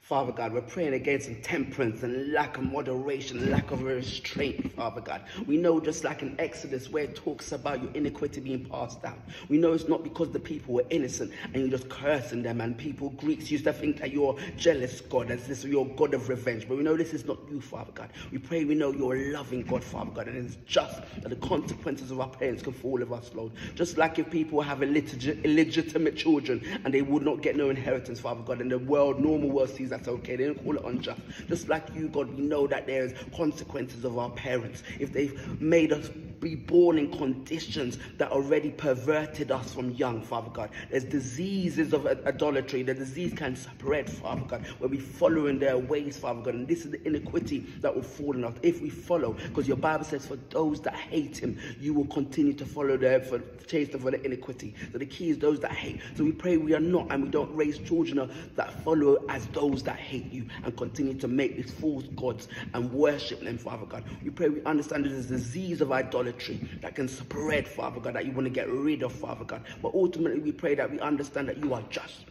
Father God, we're praying against intemperance and lack of moderation, lack of restraint, Father God. We know just like in Exodus where it talks about your iniquity being passed down. We know it's not because the people were innocent and you're just cursing them, and Greeks used to think that you're jealous God, as this you're God of revenge. But we know this is not you, Father God. We pray we know you're a loving God, Father God, and it's just that the consequences of our parents can fall of us, Lord. Just like if people have illegitimate children and they would not get no inheritance, Father God, and the normal world sees that's okay. They don't call it unjust. Just like you, God, we know that there's consequences of our parents. If they've made us be born in conditions that already perverted us from young, Father God. There's diseases of idolatry. The disease can spread, Father God, where we follow in their ways, Father God. And this is the iniquity that will fall on us if we follow. Because your Bible says, for those that hate him, you will continue to follow them, chase them for the iniquity. So the key is those that hate. So we pray we are not, and we don't raise children that follow as those that hate you and continue to make these false gods and worship them, Father God. We pray we understand there's a disease of idolatry that can spread, Father God, that you want to get rid of, Father God. But ultimately we pray that we understand that you are just.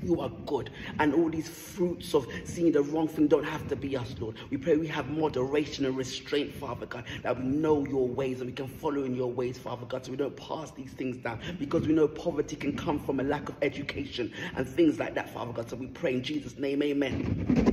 You are good, and all these fruits of seeing the wrong thing don't have to be us, Lord. We pray we have moderation and restraint, Father God, that we know your ways and we can follow in your ways, Father God, so we don't pass these things down, because we know poverty can come from a lack of education and things like that, Father God. So we pray in Jesus' name, amen.